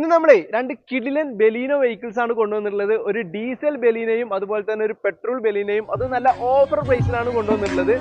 ഇന്ന് നമ്മളെ രണ്ട് കിടിലൻ ബെലീനോ വെഹിക്കിൾസ് ആണ് കൊണ്ടുവന്നിട്ടുള്ളത്. ഒരു ഡീസൽ ബെലീനയും അതുപോലെ തന്നെ ഒരു പെട്രോൾ ബെലീനയും. അത് നല്ല ഓഫർ പ്രൈസിലാണ് കൊണ്ടുവന്നിട്ടുള്ളത്.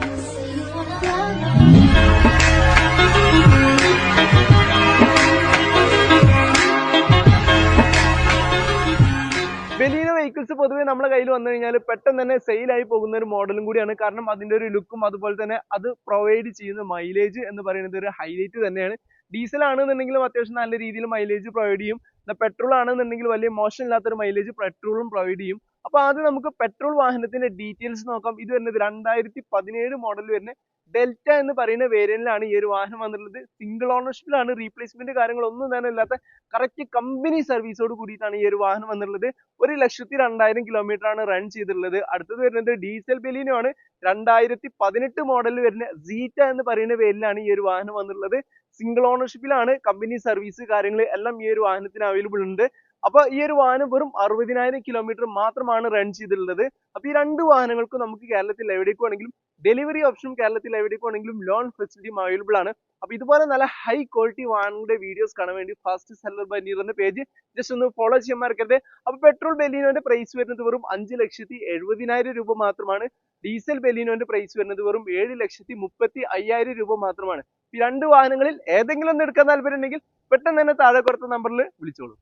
ബെലീനോ വെഹിക്കിൾസ് പൊതുവേ നമ്മുടെ കയ്യിൽ വന്നു കഴിഞ്ഞാൽ പെട്ടെന്ന് തന്നെ സെയിൽ ആയി പോകുന്ന ഒരു മോഡലും കൂടിയാണ്. കാരണം അതിന്റെ ഒരു ലുക്കും അതുപോലെ തന്നെ അത് പ്രൊവൈഡ് ചെയ്യുന്ന മൈലേജ് എന്ന് പറയുന്നത് ഒരു ഹൈലൈറ്റ് തന്നെയാണ്. ഡീസൽ ആണെന്നുണ്ടെങ്കിലും അത്യാവശ്യം നല്ല രീതിയിൽ മൈലേജ് പ്രൊവൈഡ് ചെയ്യും. പെട്രോൾ ആണെന്നുണ്ടെങ്കിൽ വലിയ മോശമില്ലാത്തൊരു മൈലേജ് പെട്രോളും പ്രൊവൈഡ് ചെയ്യും. അപ്പൊ ആദ്യം നമുക്ക് പെട്രോൾ വാഹനത്തിന്റെ ഡീറ്റെയിൽസ് നോക്കാം. ഇത് വരുന്നത് 2017 മോഡൽ വരുന്ന ഡെൽറ്റ എന്ന് പറയുന്ന വേരിയന്റിലാണ് ഈ ഒരു വാഹനം വന്നിട്ടുള്ളത്. സിംഗിൾ ഓണർഷിപ്പിലാണ്, റീപ്ലേസ്മെന്റ് കാര്യങ്ങളൊന്നും തന്നെ ഇല്ലാത്ത കറക്റ്റ് കമ്പനി സർവീസോട് കൂടിയിട്ടാണ് ഈ ഒരു വാഹനം വന്നിട്ടുള്ളത്. 1,02,000 കിലോമീറ്റർ ആണ് റൺ ചെയ്തിട്ടുള്ളത്. അടുത്തത് വരുന്നത് ഡീസൽ ബെലീനോ ആണ്. 2018 മോഡലിൽ വരുന്ന സീറ്റ എന്ന് പറയുന്ന വേരിയന്റിലാണ് ഈ ഒരു വാഹനം വന്നിട്ടുള്ളത്. സിംഗിൾ ഓണർഷിപ്പിലാണ്, കമ്പനി സർവീസ് കാര്യങ്ങൾ എല്ലാം ഈ ഒരു വാഹനത്തിന് അവൈലബിൾ ഉണ്ട്. അപ്പൊ ഈ ഒരു വാഹനം വെറും 60,000 കിലോമീറ്റർ മാത്രമാണ് റൺ ചെയ്തിട്ടുള്ളത്. അപ്പൊ ഈ രണ്ട് വാഹനങ്ങൾക്കും നമുക്ക് കേരളത്തിൽ എവിടേക്ക് വേണമെങ്കിലും ഡെലിവറി ഓപ്ഷനും കേരളത്തിൽ എവിടേക്ക് വേണമെങ്കിലും ലോൺ ഫെസിലിറ്റിയും അവൈലബിൾ ആണ്. അപ്പൊ ഇതുപോലെ നല്ല ഹൈ ക്വാളിറ്റി വാഹനങ്ങളുടെ വീഡിയോസ് കാണാൻ വേണ്ടി ഫാസ്റ്റ് സെല്ലർ ബൈ നീർ എന്ന പേജ് ജസ്റ്റ് ഒന്ന് ഫോളോ ചെയ്യാൻ മറക്കരുത്. അപ്പൊ പെട്രോൾ ബെലീനോന്റെ പ്രൈസ് വരുന്നത് വെറും 5,70,000 രൂപ മാത്രമാണ്. ഡീസൽ ബെലീനോന്റെ പ്രൈസ് വരുന്നത് വെറും 7,35,000 രൂപ മാത്രമാണ്. ഈ രണ്ട് വാഹനങ്ങളിൽ ഏതെങ്കിലും ഒന്ന് എടുക്കാൻ താല്പര്യം ഉണ്ടെങ്കിൽ പെട്ടെന്ന് തന്നെ താഴെ കൊടുത്ത നമ്പറിൽ വിളിച്ചോളൂ.